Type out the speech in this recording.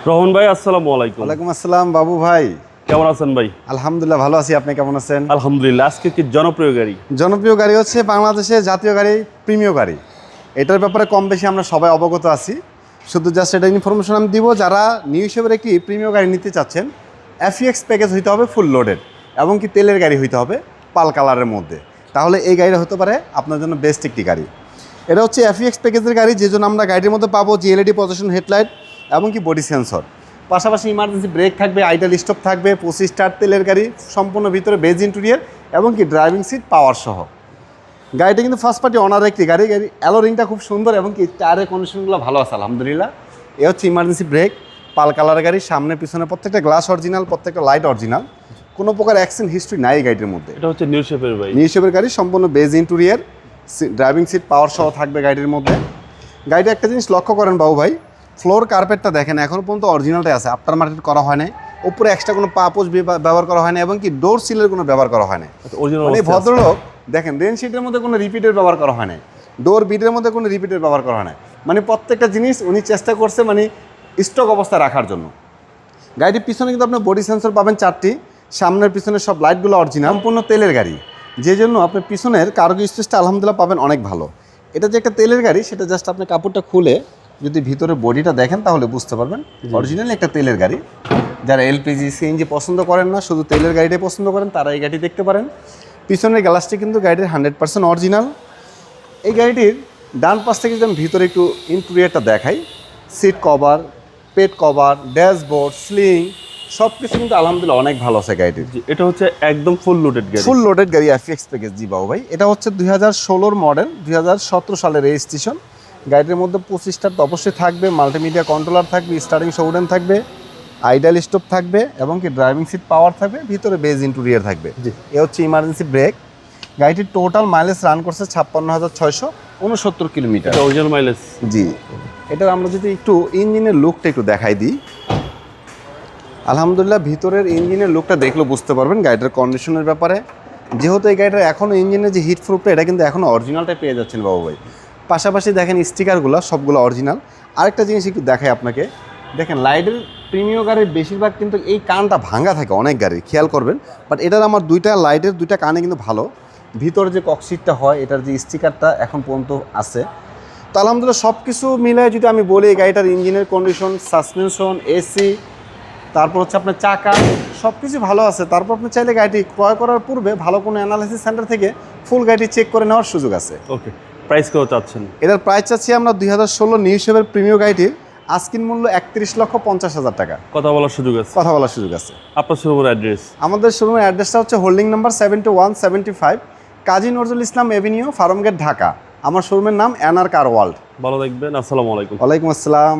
রহমান ভাই, আসসালামু আলাইকুম। ওয়ালাইকুম আসসালাম বাবু ভাই, কেমন আছেন ভাই? আলহামদুলিল্লাহ ভালো আছি। আপনি কেমন আছেন? আলহামদুলিল্লাহ। আজকে কি জনপ্রিয় গাড়ি? জনপ্রিয় গাড়ি হচ্ছে বাংলাদেশের জাতীয় গাড়ি, প্রিমিয় গাড়ি। এটার ব্যাপারে কম বেশি আমরা সবাই অবগত আছি। শুধু জাস্ট এটা ইনফরমেশন আমি দিব, যারা নিউ হিসেবে একটি প্রিমিয় গাড়ি নিতে চাচ্ছেন, এফইএক্স প্যাকেজ হইতে হবে ফুল লোডেড, এবং কি তেলের গাড়ি হইতে হবে পাল কালারের মধ্যে। তাহলে এই গাড়িটা হতে পারে আপনার জন্য বেস্ট একটি গাড়ি। এটা হচ্ছে এফইএক্স প্যাকেজের গাড়ি, যে জন্য আমরা গাড়ির মধ্যে পাবো জিএলইডি পজিশন হেডলাইট এবং কি বডি সেন্সর, পাশাপাশি ইমার্জেন্সি ব্রেক থাকবে, আইডল স্টপ থাকবে, 25 স্টার তেলের গাড়ি, সম্পূর্ণ ভিতরে বেজ ইন্টেরিয়র এবং কি ড্রাইভিং সিট পাওয়ার সহ। গাড়িটা কিন্তু ফার্স্ট পার্টি অনার একটি গাড়ি। অ্যালো রিংটা খুব সুন্দর এবং কি টায়ারের কন্ডিশনগুলো ভালো আছে আলহামদুলিল্লাহ। এ হচ্ছে ইমার্জেন্সি ব্রেক, পাল কালারের গাড়ি, সামনে পিছনে প্রত্যেকটা গ্লাস অরিজিনাল, প্রত্যেকটা লাইট অরিজিনাল, কোনো প্রকার অ্যাক্সিডেন্ট হিস্ট্রি নাই এই গাড়ির মধ্যে। এটা হচ্ছে নিউ শেপের ভাই, নিউ শেপের গাড়ি, সম্পূর্ণ beige interior, driving seat power সহ থাকবে গাড়ির মধ্যে। গাড়িটা একটা জিনিস লক্ষ্য করেন বাবু ভাই, ফ্লোর কার্পেটটা দেখেন এখনও পর্যন্ত অরিজিনালটাই আছে, আফটার মার্কেট করা হয় নাই। উপরে এক্সট্রা কোনো পাপোজ ব্যবহার করা হয় না এবং কি ডোর সিলের কোনো ব্যবহার করা হয় না। মানে ভদ্রলোক দেখেন, রেন শিটের মধ্যে কোনো রিপিটের ব্যবহার করা হয় না, ডোর বিটের মধ্যে কোনো রিপিটের ব্যবহার করা হয় না। মানে প্রত্যেকটা জিনিস উনি চেষ্টা করছে মানে স্টক অবস্থায় রাখার জন্য। গাড়িটির পিছনে কিন্তু আপনার বডি সেন্সর পাবেন 4টি, সামনের পিছনের সব লাইটগুলো অরিজিনাল, সম্পূর্ণ তেলের গাড়ি, যে জন্য আপনার পিছনের কার্গো স্পেসটা আলহামদুলিল্লাহ পাবেন অনেক ভালো। এটা যে একটা তেলের গাড়ি সেটা জাস্ট আপনি কাপড়টা খুলে যদি ভিতরে বডিটা দেখেন তাহলে বুঝতে পারবেন অরিজিনাল একটা তেলের গাড়ি। যারা এলপিজি সিএনজি পছন্দ করেন না, শুধু তেলের গাড়িটাই পছন্দ করেন, তারা এই গাড়ি দেখতে পারেন। পিছনের গ্লাসটি কিন্তু গাড়ির 100% অরিজিনাল। এই গাড়িটির ডান পাশ থেকে যদি আমি ভিতরে একটু ইন্টেরিয়রটা দেখাই, সিট কভার, পেট কভার, ড্যাশবোর্ড, স্লিং সব কিছু কিন্তু আলহামদুলিল্লাহ অনেক ভালো আছে গাড়িটির। এটা হচ্ছে একদম ফুল লোডেড গাড়ি। ফুল লোডেড গাড়ি এফএক্স প্যাকেজ। জি বাবু ভাই, এটা হচ্ছে 2016 মডেল, 2017 সালের রেজিস্ট্রেশন। গাড়ির মধ্যে 25 তো অবশ্যই থাকবে, মাল্টিমিডিয়া কন্ট্রোলার থাকবে, স্টার্টিং শোডেন থাকবে, আইডাল স্টপ থাকবে এবং কি ড্রাইভিং সিট পাওয়ার থাকবে, ভিতরে বেজ ইন্টেরিয়র থাকবে। এ হচ্ছে ইমার্জেন্সি ব্রেক। গাড়িটির টোটাল মাইলেজ রান করছে 56,669 কিলোমিটার অরিজিনাল মাইলেজ। জি, এটার আমরা যদি একটু ইঞ্জিনের লুকটা একটু দেখাই দিই, আলহামদুলিল্লাহ ভিতরের ইঞ্জিনের লুকটা দেখলে বুঝতে পারবেন গাড়িটার কন্ডিশনের ব্যাপারে। যেহেতু এই গাড়িটার এখনও ইঞ্জিনের যে হিট প্রুফটা, এটা কিন্তু এখনও অরিজিনালটাই পেয়ে যাচ্ছেন বাবু ভাই। পাশাপাশি দেখেন স্টিকারগুলো সবগুলো অরিজিনাল। আরেকটা জিনিস একটু দেখাই আপনাকে, দেখেন লাইটের প্রিমিয়াম গাড়ির বেশিরভাগ কিন্তু এই কানটা ভাঙা থাকে অনেক গাড়ি, খেয়াল করবেন। বাট এটার আমার দুইটা লাইটের দুইটা কানে কিন্তু ভালো। ভিতরে যে ককশিটটা হয়, এটার যে স্টিকারটা এখন পর্যন্ত আছে। তো আলহামদুলিল্লাহ সব কিছু মিলায় যদি আমি বলি, গাড়িটার ইঞ্জিনের কন্ডিশন, সাসপেনশন, এসি, তারপর হচ্ছে আপনার চাকা, সব কিছু ভালো আছে। তারপর আপনি চাইলে গাড়িটি ক্রয় করার পূর্বে ভালো কোনো অ্যানালাইসিস সেন্টার থেকে ফুল গাড়িটি চেক করে নেওয়ার সুযোগ আছে। ওকে, প্রাইস কত চাচ্ছেন? এটার প্রাইস চাচ্ছি আমরা 2016 নিউ শেপের প্রিমিয়াম গাড়িটির আস্কিন মূল্য 31,50,000 টাকা। কথা বলার সুযোগ আছে? কথা বলার সুযোগ আছে। আপনার শোরুমের অ্যাড্রেস? আমাদের শোরুমের অ্যাড্রেসটা হচ্ছে holding number 7175 Kazi Nazrul Islam Avenue, Farmgate, Dhaka. আমার শোরুমের নাম এনআর কার ওয়ার্ল্ড। ভালো থাকবেন। আসসালামু আলাইকুম। ওয়ালাইকুম আসসালাম।